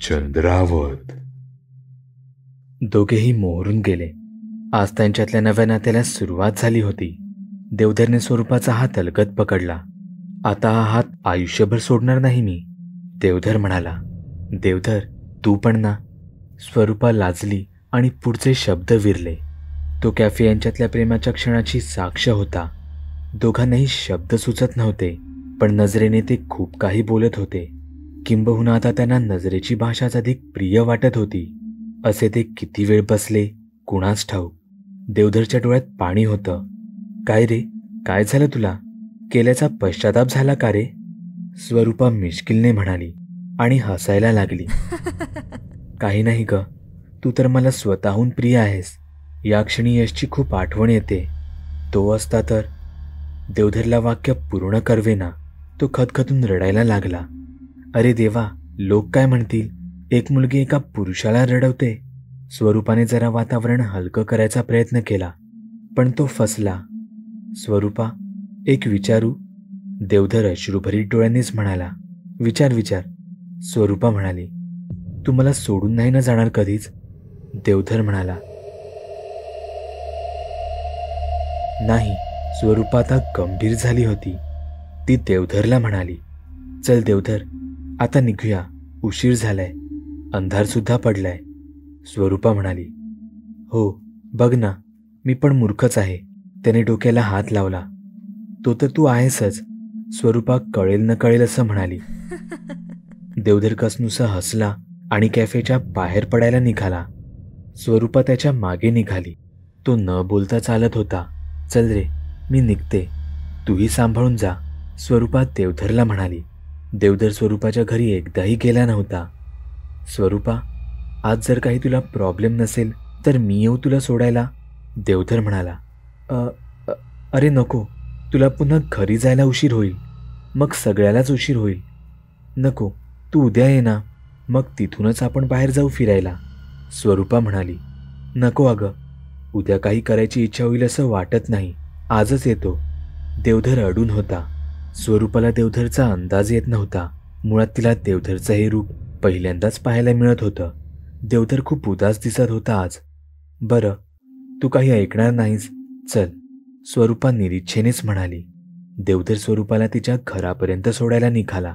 चंद्रावत. दोघेही मोहरून गेले. आज त्यांच्यातल्या नव्या नात्याला सुरुवात झाली होती. देवधरने स्वरूपाचा हात अलगद पकडला. आता हा हात आयुष्यभर सोडणार नाही मी, देवधर म्हणाला. देवधर, तू पण ना. स्वरूपा लाजली आणि पुढचे शब्द विरले. तो कॅफे यांच्यातल्या प्रेमाच्या क्षणाची साक्ष होता. दोघांनाही शब्द सुचत नव्हते, पण नजरेने ते खूप काही बोलत होते. किंबहुना आता त्यांना नजरेची भाषाच अधिक प्रिय वाटत होती. असे ते किती वेळ बसले कुणास ठाऊक. देवधरच्या डोळ्यात पाणी होतं. काय रे, काय झालं तुला? केल्याचा पश्चाताप झाला का रे? स्वरूपा मिश्किलने म्हणाली आणि हसायला लागली. काही नाही ग, तू तर मला स्वतःहून प्रिय आहेस. या क्षणी यशची खूप आठवण येते. तो असता तर. देवधरला वाक्य पूर्ण करवेना. तो खदखदून रडायला लागला. अरे देवा, लोक काय म्हणतील? एक मुलगी एका पुरुषाला रडवते. स्वरूपाने जरा वातावरण हलकं करायचा प्रयत्न केला, पण तो फसला. स्वरूपा, एक विचारू? देवधर अश्रुभरीत डोळ्यांनीच म्हणाला. विचार विचार, स्वरूपा म्हणाली. तू मला सोडून नाही ना जाणार कधीच? देवधर म्हणाला. नाही. स्वरूपा आता गंभीर झाली होती. ती देवधरला म्हणाली. चल देवधर, आता निघूया, उशीर झालाय, अंधार सुद्धा पडलाय. स्वरूपा म्हणाली. हो, बघ ना, मी पण मूर्खच आहे. त्याने डोक्याला हात लावला. तो तर तू आहेसच. स्वरूपा कळेल न कळेल असं म्हणाली. देवधर कसनुसा हसला आणि कॅफेच्या बाहेर पडायला निघाला. स्वरूपा त्याच्या मागे निघाली. तो न बोलता चालत होता. चल रे, मी निघते, तूही सांभाळून जा, स्वरूपा देवधरला म्हणाली. देवधर स्वरूपाच्या घरी एकदाही गेला नव्हता. स्वरूपा, आज जर काही तुला प्रॉब्लेम नसेल तर मी येऊ तुला सोडायला, देवधर म्हणाला. अरे नको, तुला पुन्हा घरी जायला उशीर होईल, मग सगळ्यालाच उशीर होईल. नको, तू उद्या ये ना, मग तिथूनच आपण बाहेर जाऊ फिरायला, स्वरूपा म्हणाली. नको अगं, उद्या काही करायची इच्छा होईल असं वाटत नाही, आजच येतो. देवधर अडून होता. स्वरूपाला देवधरचा अंदाज येत नव्हता. मुळात तिला देवधरचं हे रूप पहिल्यांदाच पाहायला मिळत होतं. देवधर खूप उदास दिसत होता आज. बरं, तू काही ऐकणार नाहीस, चल, स्वरूपा निरीच्छेनेच म्हणाली. देवधर स्वरूपाला तिच्या घरापर्यंत सोडायला निघाला.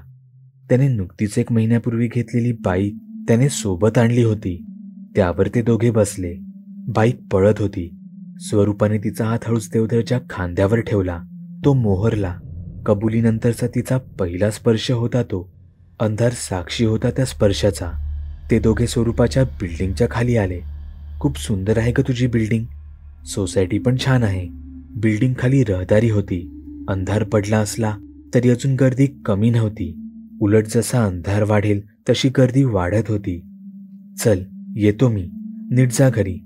त्याने नुकतीच 1 महिन्यापूर्वी घेतलेली बाईक त्याने सोबत आणली होती. त्यावर ते दोघे बसले. बाईक पळत होती. स्वरूपाने तिचा हात हळूच देवधरच्या खांद्यावर ठेवला. तो मोहरला. कबुलीनंतरचा तिचा पहिला स्पर्श होता तो. अंधार साक्षी होता त्या स्पर्शाचा. ते दोघे स्वरूपाच्या बिल्डिंगच्या खाली आले. खूप सुंदर आहे ग तुझी बिल्डिंग. सोसायटी पण छान आहे. बिल्डिंग खाली रहदारी होती. अंधार पडला असला तरी अजून गर्दी कमी नव्हती. उलट जसा अंधार वाढेल तशी गर्दी वाढत होती. चल, येतो मी, नीट जा घरी,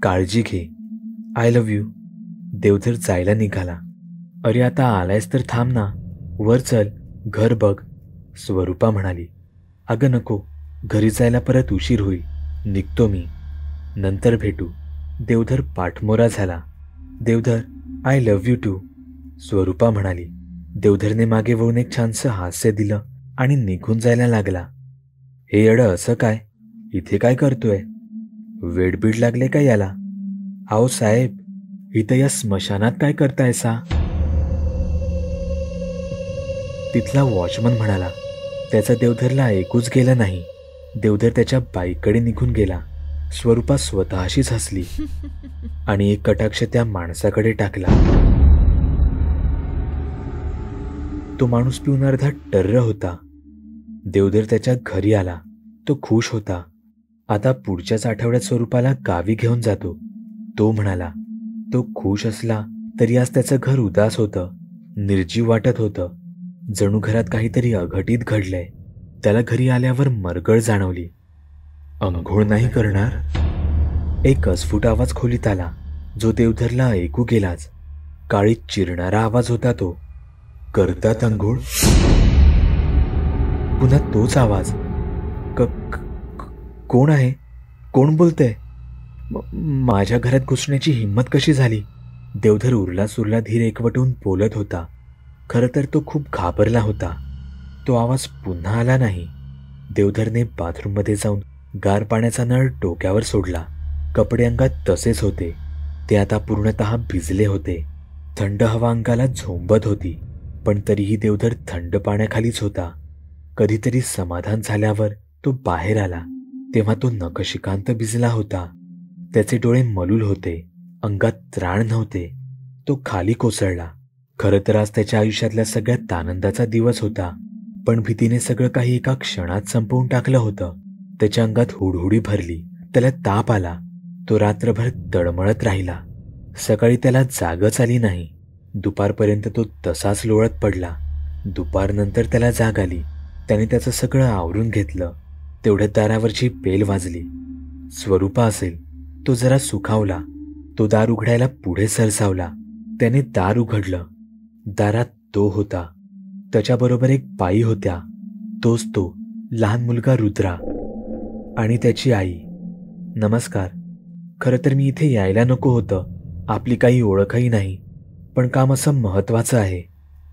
काळजी घे, आय लव्ह यू. देवधर जायला निघाला. अरे आता आलायस तर थांब ना, वर चल, घर बघ, स्वरूपा म्हणाली. अगं नको, घरी जायला परत उशीर होईल, निघतो मी, नंतर भेटू. देवधर पाठमोरा झाला. Devdhar, I love you too, Swarupa म्हणाली. देवधरने मागे वळून एक छानसं हास्य दिलं आणि निघून जायला लागला. हे येडं असं काय, इथे काय करतोय? वेडबीड लागले का याला? आओ साहेब, इथं या स्मशानात काय करतायसा? तिथला वॉचमन म्हणाला. त्याचा देवधरला ऐकूच गेलं नाही. देवधर त्याच्या बाईककडे निघून गेला. स्वरूपा स्वतःशीच हसली आणि एक कटाक्ष त्या माणसाकडे टाकला. तो माणूस पिऊन अर्धा टर्र होता. देवधर त्याच्या घरी आला. तो खुश होता. आता पुढच्याच आठवड्यात स्वरूपाला गावी घेऊन जातो, तो म्हणाला. तो खुश असला तरी आज त्याचं घर उदास होतं, निर्जीव वाटत होतं. जणू घरात काहीतरी अघटित घडलंय. त्याला घरी आल्यावर मरगळ जाणवली. अंघोळ नाही करणार? एक अस्फुट आवाज खोलीत आला, जो देवधरला ऐकू गेलाच. काळीत चिरणारा आवाज होता तो. करतात अंघोळ? पुन्हा तोच आवाज. कोण आहे? कोण बोलतंय? माझ्या घरात घुसण्याची हिंमत कशी झाली? देवधर उरला सुरला धीर एकवटून बोलत होता. खरं तर तो खूप घाबरला होता. तो आवाज पुन्हा आला नाही. देवधरने बाथरूममध्ये जाऊन गार पाण्याचा नळ डोक्यावर सोडला. कपडे अंगात तसेच होते. ते आता पूर्णतः भिजले होते. थंड हवा अंगाला झोंबत होती, पण तरीही देवधर थंड पाण्याखालीच होता. कधीतरी समाधान झाल्यावर तो बाहेर आला, तेव्हा तो नखशिकांत भिजला होता. त्याचे डोळे मलूल होते, अंगात त्राण नव्हते. तो खाली कोसळला. खरं तर आज त्याच्या आयुष्यातल्या सगळ्यात आनंदाचा दिवस होता, पण भीतीने सगळं काही एका क्षणात संपवून टाकलं होतं. त्याच्या अंगात हुडहुडी भरली. त्याला ताप आला. तो रात्रभर तळमळत राहिला. सकाळी त्याला जागच आली नाही. दुपारपर्यंत तो तसाच लोळत पडला. दुपारनंतर त्याला जाग आली. त्याने त्याचं सगळं आवरून घेतलं. तेवढ्यात दारावरची बेल वाजली. स्वरूपा असेल. तो जरा सुखावला. तो दार उघडायला पुढे सरसावला. त्याने दार उघडलं. दारात तो होता. त्याच्याबरोबर एक बाई होत्या. तोच तो लहान मुलगा रुद्रा आणि त्याची आई. नमस्कार. खरं तर मी इथे यायला नको होतं. आपली काही ओळखही नाही, पण काम असं महत्वाचं आहे,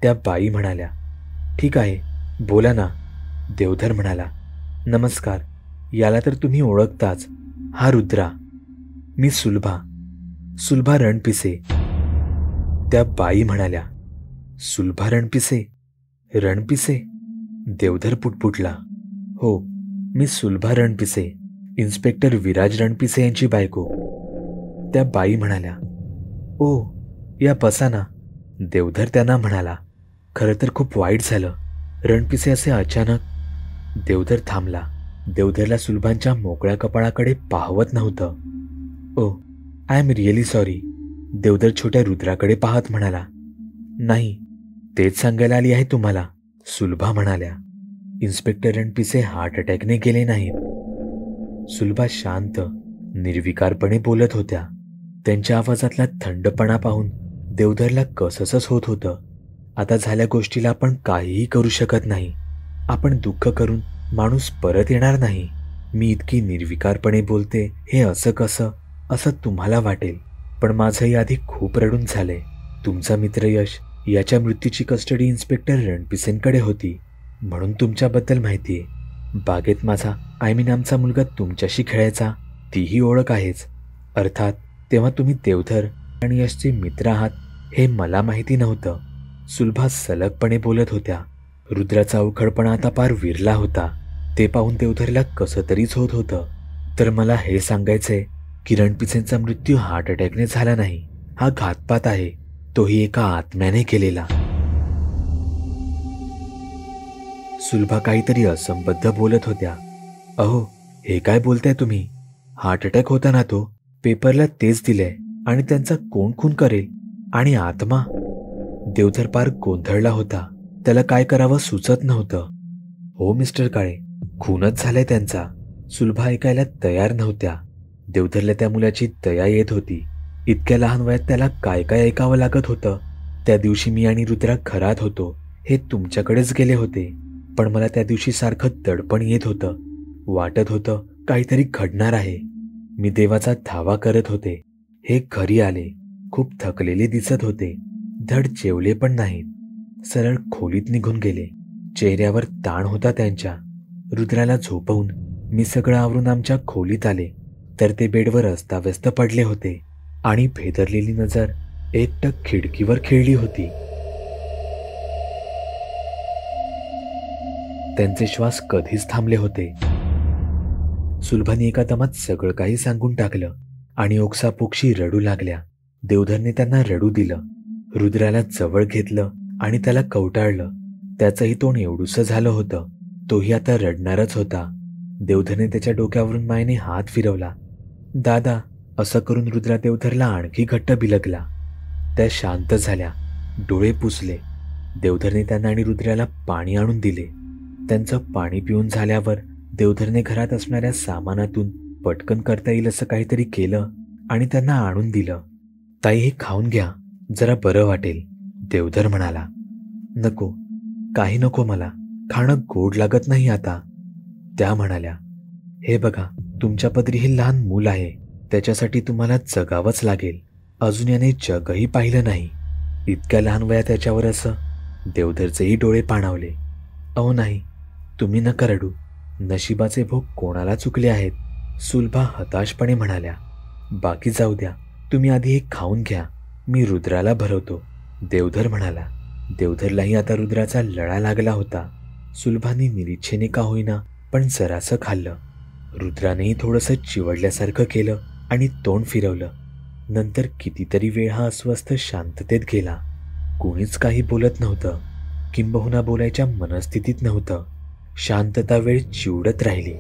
त्या बाई म्हणाल्या. ठीक आहे, बोला ना, देवधर म्हणाला. नमस्कार. याला तर तुम्ही ओळखताच. हा रुद्रा. मी सुलभा रणपिसे. त्या बाई म्हणाल्या. सुलभा रणपिसे? रणपिसे? देवधर पुटपुटला. हो, मी सुलभा रणपिसे, इन्स्पेक्टर विराज रणपिसे यांची बायको. त्या बाई म्हणाल्या. ओ, या बसा ना. देवधर त्यांना म्हणाला. खरं तर खूप वाईट झालं. रणपिसे असे अचानक. देवधर थांबला. देवधरला सुलभांच्या मोकळ्या कपाळाकडे पाहवत नव्हतं. Oh, I am really sorry. देवधर छोट्या रुद्राकडे पाहत म्हणाला. नाही, तेच सांगायला आली आहे तुम्हाला, सुलभा म्हणाल्या. इन्स्पेक्टर रणपिसे हार्ट अटॅकने गेले नाहीत. सुलभा शांत, निर्विकारपणे बोलत होत्या. त्यांच्या आवाजातला थंडपणा पाहून देवधरला कसंसच होत होतं. आता झाल्या गोष्टीला आपण काहीही करू शकत नाही. आपण दुःख करून माणूस परत येणार नाही. मी इतकी निर्विकारपणे बोलते हे असं कसं, असं तुम्हाला वाटेल, पण माझंही आधी खूप रडून झालंय. तुमचा मित्र यश याच्या मृत्यूची कस्टडी इन्स्पेक्टर रणपिसेंकडे होती, म्हणून तुमच्याबद्दल माहितीये. बागेत माझा आमचा मुलगा तुमच्याशी खेळायचा, तीही ओळख आहेच. अर्थात तेव्हा तुम्ही देवधर आणि यशचे मित्र आहात हे मला माहिती नव्हतं. सुलभा सलगपणे बोलत होत्या. रुद्राचा अवखळपणा आता पार विरला होता. ते पाहून देवधरला कसं तरीच होत होतं. तर मला हे सांगायचंय की रणपिसेंचा मृत्यू हार्ट अटॅकने झाला नाही. हा घातपात आहे, तोही एका आत्म्याने केलेला. सुलभा काहीतरी असंबद्ध बोलत होत्या. अहो, हे काय बोलताय तुम्ही? हार्ट अटॅक होता ना तो, पेपरला तेच दिलंय. आणि त्यांचा कोण खून करेल? आणि आत्मा? देवधर पार गोंधळला होता. त्याला काय करावं सुचत नव्हतं. हो मिस्टर काळे, खूनच झालाय त्यांचा. सुलभा ऐकायला तयार नव्हत्या. देवधरला त्या मुलाची दया येत होती. इतक्या लहान वयात त्याला काय काय ऐकावं लागत होतं. त्या दिवशी मी आणि रुद्रा घरात होतो, हे तुमच्याकडेच गेले होते, पण मला त्या दिवशी सारखं दडपण येत होतं. वाटत होतं काहीतरी घडणार आहे. मी देवाचा धावा करत होते. हे घरी आले, खूप थकलेले दिसत होते. धड जेवले पण नाहीत. सरळ खोलीत निघून गेले. चेहऱ्यावर ताण होता त्यांच्या. रुद्राला झोपवून मी सगळं आवरून आमच्या खोलीत आले, तर ते बेडवर अस्ताव्यस्त पडले होते आणि भेदरलेली नजर एकटक खिडकीवर खिळली होती. त्यांचे श्वास कधीच थांबले होते. सुलभाने एका दमात सगळं काही सांगून टाकलं आणि ओक्सापोक्षी रडू लागल्या. देवधरने त्यांना रडू दिलं. रुद्राला जवळ घेतलं आणि त्याला कवटाळलं. त्याचंही तोंड एवढूसं झालं होतं. तोही आता रडणारच होता. देवधरने त्याच्या डोक्यावरून मायेने हात फिरवला. दादा, असं करून रुद्रा देवधरला आणखी घट्ट बिलगला. त्या शांत झाल्या, डोळे पुसले. देवधरने त्यांना आणि रुद्राला पाणी आणून दिले. त्यांचं पाणी पिऊन झाल्यावर देवधरने घरात असणाऱ्या सामानातून पटकन करता येईल असं काहीतरी केलं आणि त्यांना आणून दिलं. ताई, हे खाऊन घ्या, जरा बरं वाटेल, देवधर म्हणाला. नको, काही नको, मला खाणं गोड लागत नाही आता, त्या म्हणाल्या. हे बघा, तुमच्या पदरी हे लहान मूल आहे. त्याच्यासाठी तुम्हाला जगावंच लागेल. अजून याने जगही पाहिलं नाही. इतक्या लहान वयात त्याच्यावर असं. देवधरचेही डोळे पाणावले. अहो नाही, तुम्ही नका रडू. नशिबाचे भोग कोणाला चुकले आहेत? सुलभा हताशपणे म्हणाल्या. बाकी जाऊ द्या, तुम्ही आधी हे खाऊन घ्या, मी रुद्राला भरवतो. देवधर म्हणाला. देवधरलाही आता रुद्राचा लळा लागला होता. सुलभाने निरीच्छेने का होईना पण जरासं खाल्लं. रुद्रानेही थोडंसं चिवडल्यासारखं केलं आणि तोंड फिरवलं. नंतर कितीतरी वेळ हा अस्वस्थ शांततेत गेला. कोणीच काही बोलत नव्हतं, किंबहुना बोलायच्या मनस्थितीत नव्हतं. शांतता वेळ चिवडत राहिली.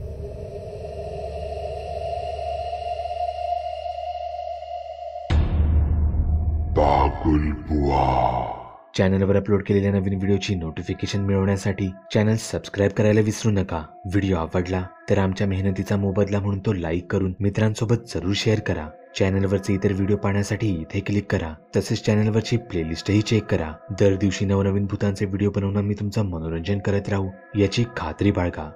बागुल बुवा. चॅनलवर अपलोड केलेल्या नवीन व्हिडिओची नोटिफिकेशन मिळवण्यासाठी चॅनल सबस्क्राईब करायला विसरू नका. व्हिडिओ आवडला तर आमच्या मेहनतीचा मोबदला म्हणून तो लाईक करून मित्रांसोबत जरूर शेअर करा. चॅनलवरचे इतर व्हिडिओ पाहण्यासाठी इथे क्लिक करा. तसेच चॅनलवरची प्लेलिस्टही चेक करा. दर दिवशी नवनवीन भूतांचे व्हिडिओ बनवून मी तुमचं मनोरंजन करत राहू याची खात्री बाळगा.